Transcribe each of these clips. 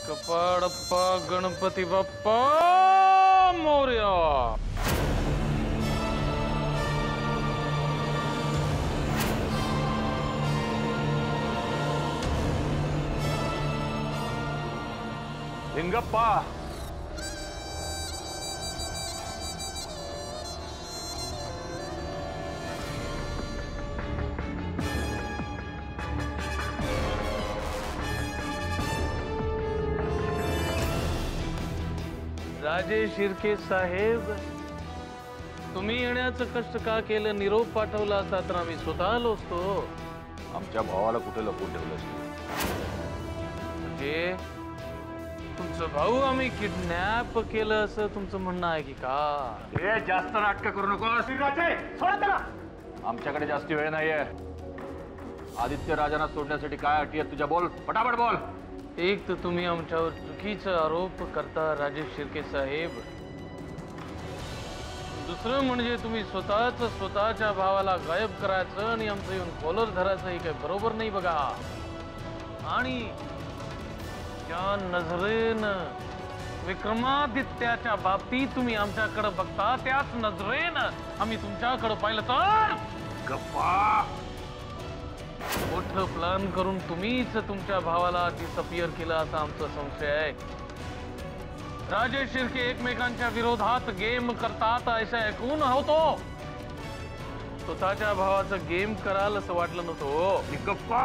कपाळप्पा गणपती बाप्पा मोरया. लिंगप्पा, राजे शिर्के साहेब, तुम्ही येण्याचं कष्ट का केलं? निरोप पाठवला असता तर आम्ही स्वतः आलो असतो. आमच्या भावाला कुठे लपवून ठेवलं? म्हणजे तुमचं भाऊ आम्ही किडनॅप केलं असं तुमचं म्हणणं आहे की का? हे जास्त नाटक करू नको. सोडा त्याला. आमच्याकडे जास्ती वेळ नाहीये. आदित्य राजांना सोडण्यासाठी काय अटी आहेत तुझ्या? बोल, पटापट बोल. एक तर तुम्ही आमच्यावर चुकीचा आरोप करता राजेश शिर्के साहेब. दुसरं म्हणजे तुम्ही स्वतःच्या भावाला गायब करायचं आणि आमचं येऊन कॉलर धरायचं हे काही बरोबर नाही बघा. आणि ज्या नजरेनं विक्रमादित्याच्या बाबतीत तुम्ही आमच्याकडे बघता त्याच नजरेनं आम्ही तुमच्याकडे पाहिलं तर गप्पा. मोठं प्लॅन करून तुम्हीच तुमच्या भावाला डिसअपियर केलं असा आमचा संशय आहे. राजेश शिर्के एकमेकांच्या विरोधात गेम करतात असं ऐकून होतो. स्वतःच्या भावाचं गेम कराल असं वाटलं नव्हतं. गप्पा.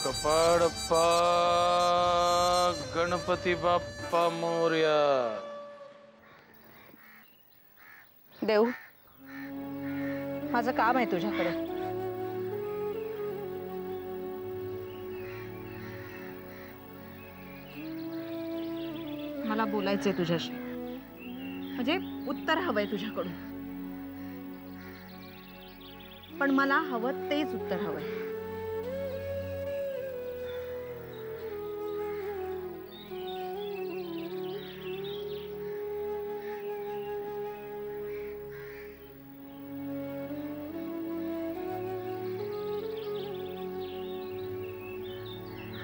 कपाळप्पा गणपती बाप्पा मोरया. देव, माझं काम आहे तुझ्याकडे. मला बोलायचंय तुझ्याशी. म्हणजे उत्तर हवंय तुझ्याकडून. पण मला हवं तेच उत्तर हवंय.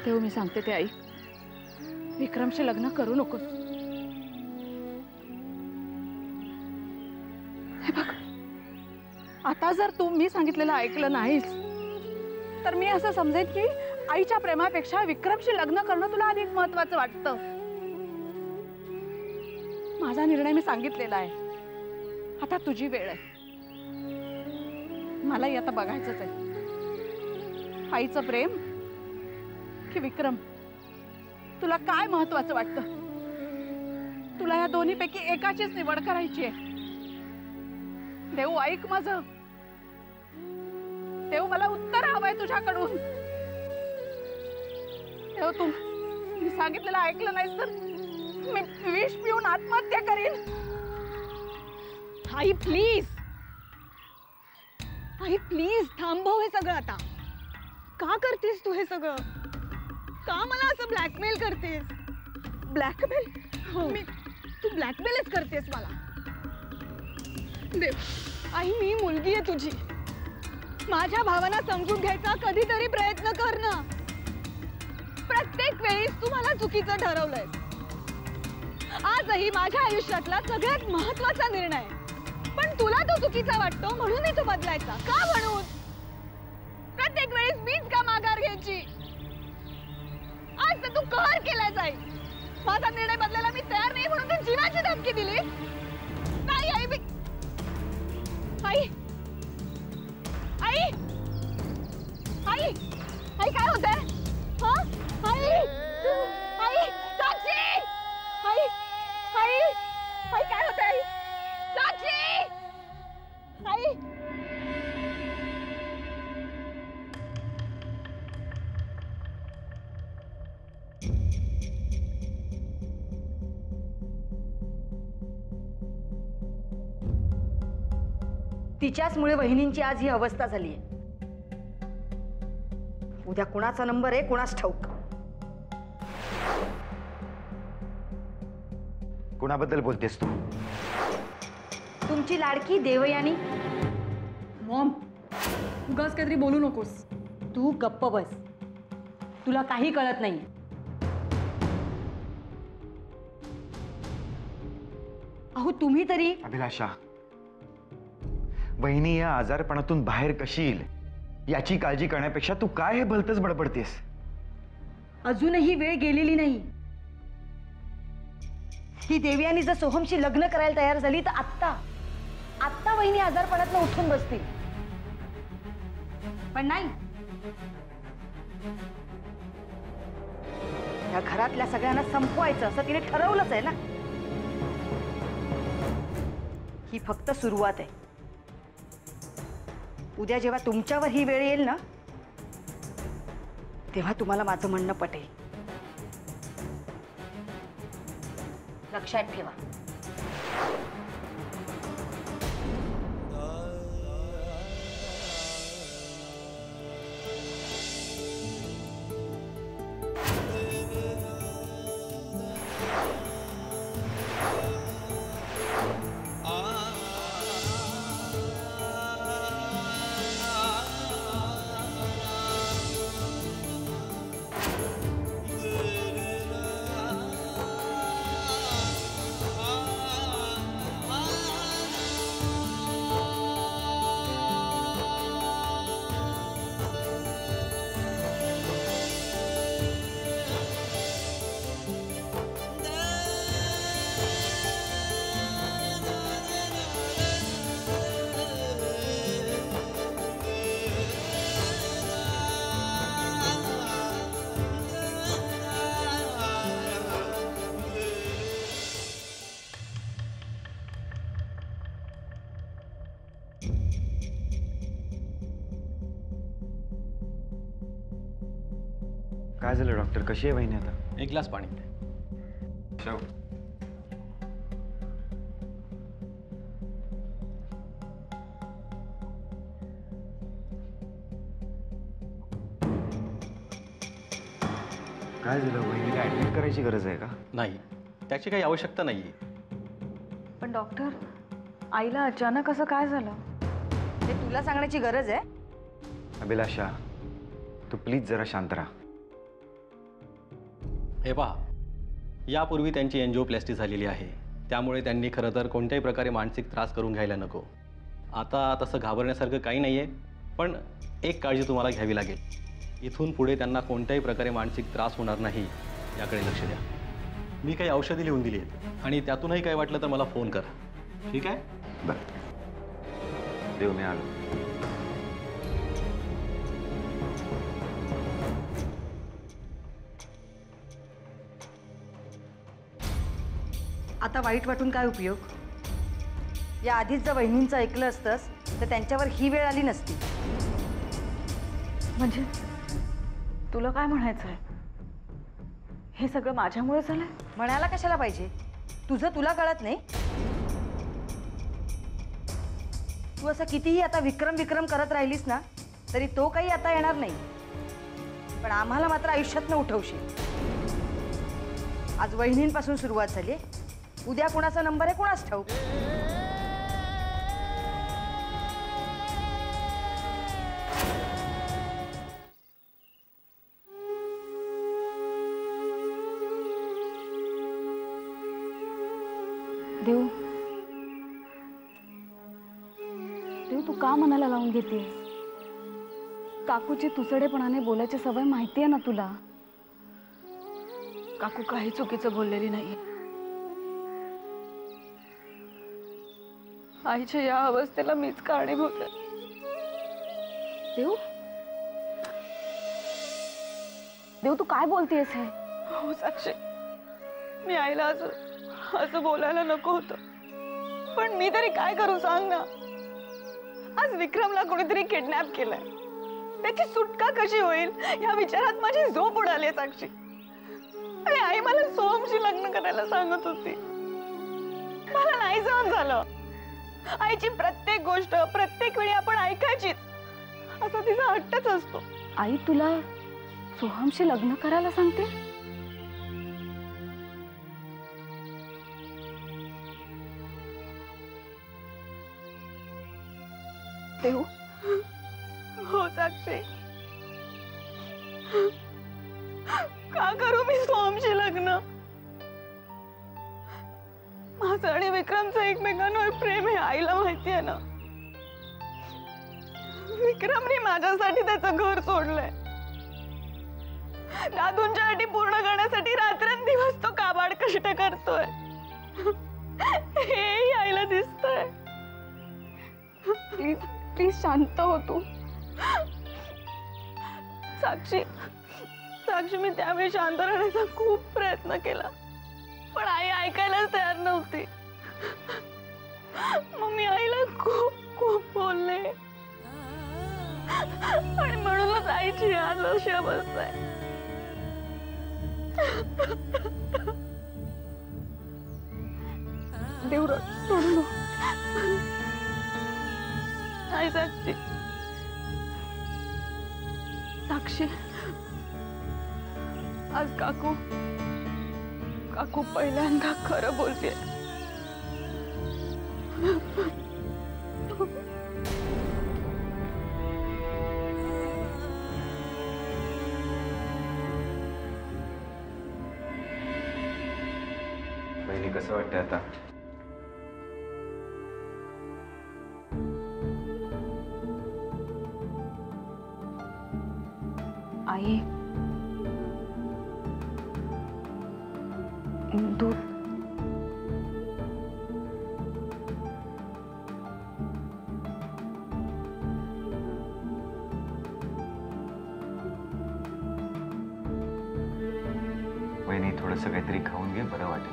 तेव्हा मी सांगते ते ऐक. विक्रमशी लग्न करू नकोस. हे बघ, आता जर तू मी सांगितलेलं ऐकलं नाहीस तर मी असं समजेन की आईच्या प्रेमापेक्षा विक्रमशी लग्न करणं तुला अधिक महत्वाचं वाटतं. माझा निर्णय मी सांगितलेला आहे. आता तुझी वेळ आहे. मलाही आता बघायचंच आहे. आईचं प्रेम की विक्रम, तुला काय महत्वाचं वाटतं? तुला या दोन्हीपैकी एकाचीच निवड करायची आहे. देव, ऐक माझं. देव, मला उत्तर हवंय तुझ्याकडून. देव, तू मी सांगितलेलं ऐकलं नाहीस तर मी विष पिऊन आत्महत्या करीन. आई प्लीज, आई प्लीज थांबव हे सगळं आता. का करतेस तू हे सगळं? का मला असं ब्लॅकमेल करतेस? ब्लॅकमेल? हो, तू ब्लॅकमेलच करतेस मला. देव, आई मी मुलगी आहे तुझी. माझ्या भावना समजून घ्यायचा कधीतरी प्रयत्न कर ना. प्रत्येक वेळी तू मला चुकीचं ठरवलंय. आजही माझ्या आयुष्यातला सगळ्यात महत्वाचा निर्णय, पण तुला तो चुकीचा वाटतो म्हणून मी तो बदलायचा का? म्हणून प्रत्येक वेळेस मीच का माघार घ्यायची? आज तर तू कहर केला जाईल. माझा निर्णय बदलायला मी तयार नाही म्हणून तू जीवाची धमकी दिली. नाही आई, आई आई आई आई काय होतंय? आई आई साक्षी, आई आई आई काय होतंय? साक्षी, आई तिच्याचमुळे वहिनींची आज ही अवस्था झाली आहे. उद्या कुणाचा नंबर आहे कुणास ठाऊक. कुणाबद्दल बोलतेस तू? तुमची लाडकी देवयानी. मॉम, उगाच काहीतरी बोलू नकोस. तू गप्प बस. तुला काही कळत नाही. अहो तुम्ही तरी. अभिलाषा, वहिनी या आजारपणातून बाहेर कशी येईल याची काळजी करण्यापेक्षा तू काय हे भलतच बडबडतेस? अजूनही वेळ गेलेली नाही. ही देवयानी जर सोहमशी लग्न करायला तयार झाली तर आत्ता वहिनी आजारपणातनं उठून बसतील. पण नाही. या घरातल्या सगळ्यांना संपवायचं असं तिने ठरवलंच आहे ना. ही फक्त सुरुवात आहे. उद्या जेव्हा तुमच्यावर ही वेळ येईल ना, तेव्हा तुम्हाला माझं म्हणणं पटेल. लक्षात ठेवा. काय झालं डॉक्टर? कशी आहे वहिनी आता? एक ग्लास पाणी. शाव. काय झालं? वहिनीला ऍडमिट करायची गरज आहे का? नाही, त्याची काही आवश्यकता नाहीये. पण डॉक्टर, आईला अचानक असं काय झालं हे तुला सांगण्याची गरज आहे? अभिलाषा, तू प्लीज जरा शांत राहा. हे पहा, यापूर्वी त्यांची एन्जिओप्लास्टी झालेली आहे, त्यामुळे त्यांनी खरं तर कोणत्याही प्रकारे मानसिक त्रास करून घ्यायला नको. आता तसं घाबरण्यासारखं काही नाही आहे, पण एक काळजी तुम्हाला घ्यावी लागेल. इथून पुढे त्यांना कोणत्याही प्रकारे मानसिक त्रास होणार नाही याकडे लक्ष द्या. मी काही औषधी लिहून दिली आहेत आणि त्यातूनही काही वाटलं तर मला फोन करा. ठीक आहे? बरं, देव मी आलो. आता वाईट वाटून काय उपयोग? या आधीच जर वहिनींचं ऐकलं असतंस तर त्यांच्यावर ही वेळ आली नसती. म्हणजे तुला काय म्हणायचंय? हे सगळं माझ्यामुळे झालंय? म्हणायला कशाला पाहिजे? तुझं तुला कळत नाही? तू असं कितीही आता विक्रम करत राहिलीस ना तरी तो काही आता येणार नाही. पण आम्हाला मात्र आयुष्यातनं उठवशील. आज वहिनींपासून सुरुवात झाली, उद्या कुणाचा नंबर आहे कुणास ठाऊक. देव देव तू का मनाला लावून घेते? काकूची तुसडेपणाने बोलायची सवय माहिती आहे ना तुला. काकू काही चुकीचं बोललेली नाही. आईच्या या अवस्थेला मीच कारणीभूत आहे. देव देव तू काय बोलतेस हे? हो साक्षी, मी आईला असं बोलायला नको होतं, पण मी तरी काय करू सांग ना. आज विक्रमला कोणीतरी किडनॅप केलंय. त्याची सुटका कशी होईल या विचारात माझी झोप उडाली साक्षी. आणि आई मला सोहमशी लग्न करायला सांगत होती. मला नाही सहन झालं. आईची प्रत्येक गोष्ट प्रत्येक वेळी आपण ऐकायचीच असा तिचा हट्टच असतो. आई तुला सोहमशी लग्न करायला सांगते? देव हो साक्षी, का करू मी सोहमशी लग्न? माझं आणि विक्रमचं एकमेकांवर प्रेम हे आईला माहिती आहे ना. विक्रमने माझ्यासाठी त्याचं घर सोडलंय. दादूंच्या अटी पूर्ण करण्यासाठी रात्रंदिवस तो काबाड कष्ट करतोय. हेही आईला दिसतंय. प्लीज प्लीज शांत हो तू. साक्षी साक्षी मी त्यावेळी शांत राहण्याचा खूप प्रयत्न केला, पण आई ऐकायलाच तयार नव्हती. मग मी आईला खूप खूप बोलले आणि म्हणूनच आईची आज अशी अवस्था आहे. देव रडू नको. आई साक्षी साक्षी आज काकू पहिल्यांदा खरं बोलते. बहिणी कसं वाटतंय आता? आई दूध बहिणी थोडंसं काहीतरी खाऊन घे, बरं वाटेल.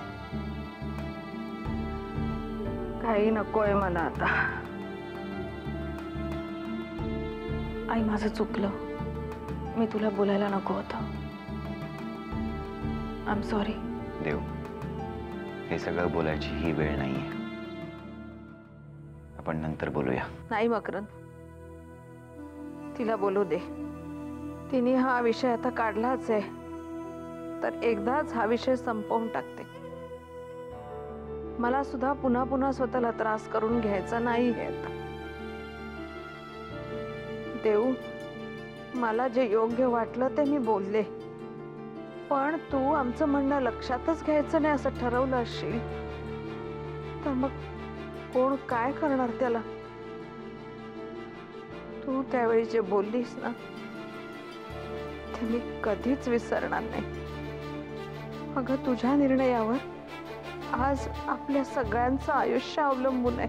काही नकोय मला आता. आई माझं चुकलं. मी तुला बोलायला नको होतं. I am sorry. देव, हे सगळं बोलायची ही वेळ नाहीये. आपण नंतर बोलूया. नाही मकरंद, तिला बोलू दे. तिने हा विषय आता काढलाच आहे तर एकदाच हा विषय संपवून टाकते. मला सुद्धा पुन्हा पुन्हा स्वतःला त्रास करून घ्यायचा नाही आता. देव, मला जे योग्य वाटलं ते मी बोलले, पण तू आमचं म्हणणं लक्षातच घ्यायचं नाही असं ठरवलं असशील तर मग कोण काय करणार त्याला? तू त्यावेळी जे बोललीस ना ते मी कधीच विसरणार नाही. अगं तुझ्या निर्णयावर आज आपल्या सगळ्यांचं आयुष्य अवलंबून आहे,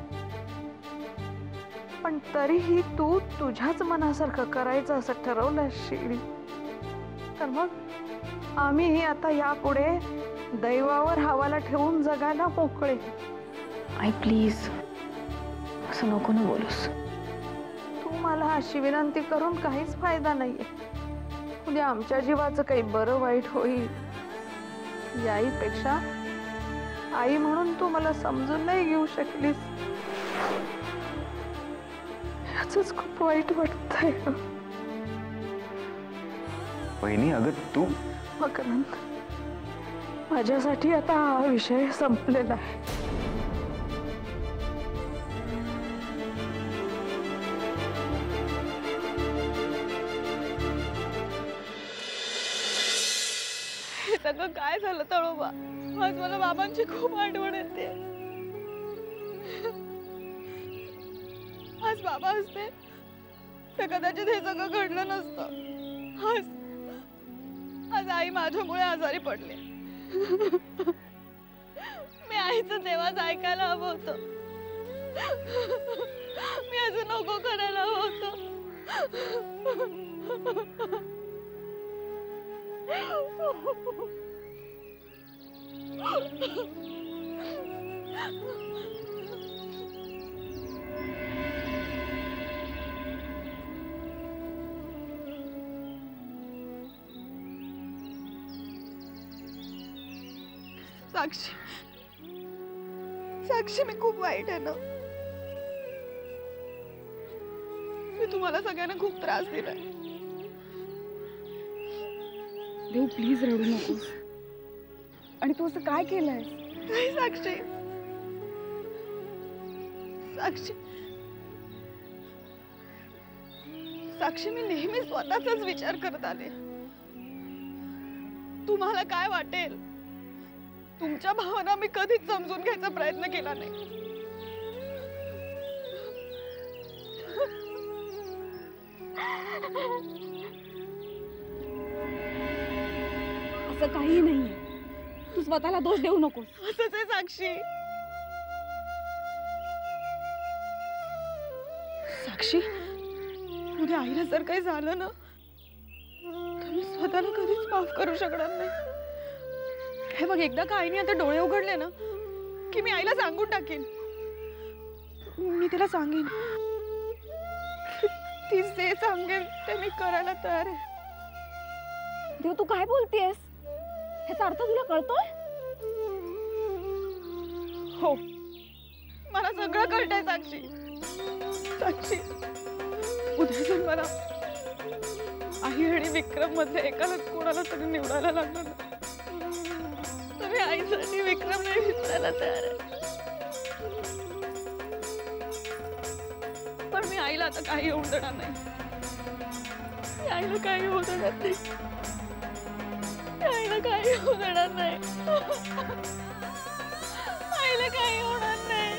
पण तरीही तू तुझ्याच मनासारखं करायचं असं ठरवलं असशील तर मग आम्हीही आता यापुढे दैवावर हवाला ठेवून जगायला मोकळे. आई प्लीज असं नको ना बोलूस. तू मला अशी विनंती करून काहीच फायदा नाहीये. उद्या आमच्या जीवाचं काही बरं वाईट होईल याहीपेक्षा आई म्हणून तू मला समजून नाही घेऊ शकलीस याचंच खूप वाईट वाटतंय. बहिणी अगं तू मकरंद, माझ्यासाठी आता हा विषय संपलेला आहे. हे सगळं काय झालं तळोबा? आज मला बाबांची खूप आठवण येते. आज बाबा असते तर कदाचित हे सगळं घडलं नसतं. आज आई माझ्यामुळे आजारी पडले. मी आईचं तेव्हाच ऐकायला हवं होतं. मी असं नको करायला हवं होतं. साक्षी, साक्षी, मी खूप वाईट आहे ना. मी तुम्हाला सगळ्यांना खूप त्रास दिलाय. देव प्लीज रडू नकोस. आणि तू असं काय केलंय? नाही साक्षी, साक्षी, साक्षी, मी नेहमी स्वतःचाच विचार करत आले. तुम्हाला काय वाटेल तुमच्या भावना मी कधीच समजून घ्यायचा प्रयत्न केला नाही. असं काही नाहीये. तू स्वतःला दोष देऊ नकोस. असंच आहे साक्षी. साक्षी, उद्या आईला जर काही झालं ना तर मी स्वतःला कधीच माफ करू शकणार नाही. हे बघ, एकदा का आईने आता डोळे उघडले ना की मी आईला सांगून टाकेन. मी तिला सांगेन. ती जे सांगेल ते मी करायला तयार आहे. देव, तू काय बोलतेस? ह्याचा अर्थ तुला कळतोय? हो, मला सगळं कळतंय साक्षी. साक्षी, उद्या जर मला आई आणि विक्रम मध्ये एकालाच कोणाला तरी निवडायला लागलं ना तर मी आईसाठी विक्रम नाही विसरायला तयार आहे. पण मी आईला आता काही होऊ देणार नाही. मी आईला काही होऊ देणार नाही. आईला काही होऊ देणार नाही. आईला काही होणार नाही.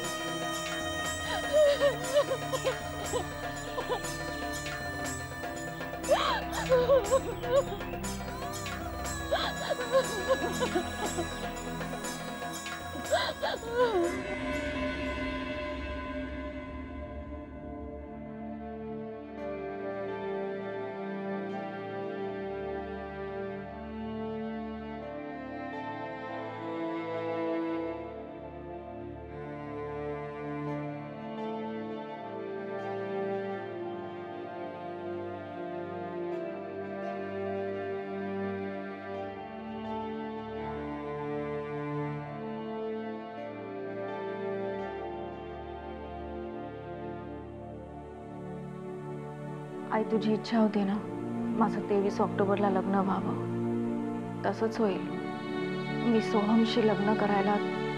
आई, तुझी इच्छा होती ना माझं 23 ऑक्टोबरला लग्न व्हावं. तसंच होईल. मी सोहमशी लग्न करायला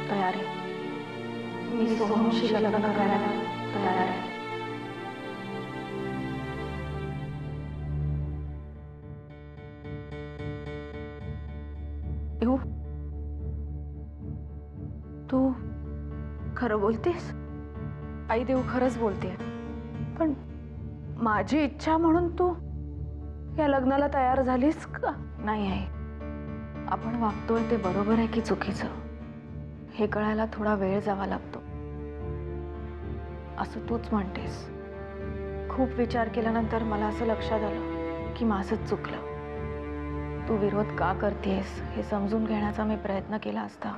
तयार आहे. मी सोहमशी लग्न करायला तयार आहे. देऊ, तू खरं बोलतेस? आई, देऊ खरंच बोलते. पण माझी इच्छा म्हणून तू या लग्नाला तयार झालीस का? नाही आहे. आपण वागतोय ते बरोबर आहे की चुकीचं हे कळायला थोडा वेळ जावा लागतो असं तूच म्हणतेस. खूप विचार केल्यानंतर मला असं लक्षात आलं की माझंच चुकलं. तू विरोध का करतेस हे समजून घेण्याचा मी प्रयत्न केला असता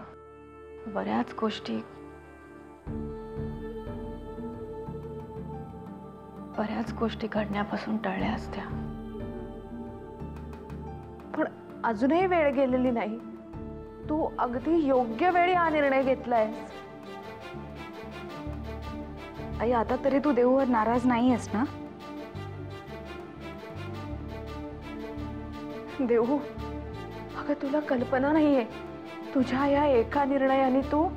बऱ्याच गोष्टी घडण्यापासून टळल्या असत्या. पण अजूनही वेळ गेलेली नाही. तू अगदी योग्य वेळी हा निर्णय घेतलाय. आई, आता तरी तू देऊवर नाराज नाही आहेस ना? देऊ, अगं तुला कल्पना नाहीये, तुझ्या या एका निर्णयाने तू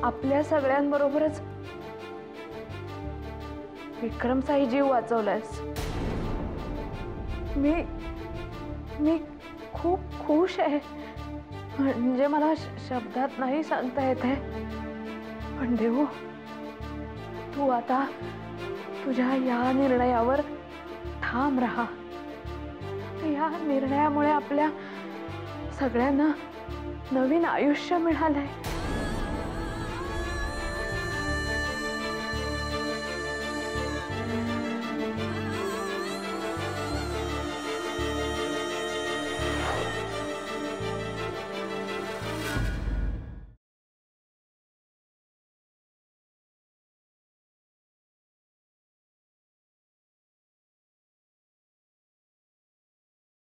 आपल्या सगळ्यांबरोबरच विक्रमचाही जीव वाचवलायस. मी खूप खुश आहे. म्हणजे मला शब्दात नाही सांगता येत आहे. पण देऊ, तू आता तुझ्या या निर्णयावर ठाम राहा. या निर्णयामुळे आपल्या सगळ्यांना नवीन आयुष्य मिळालंय.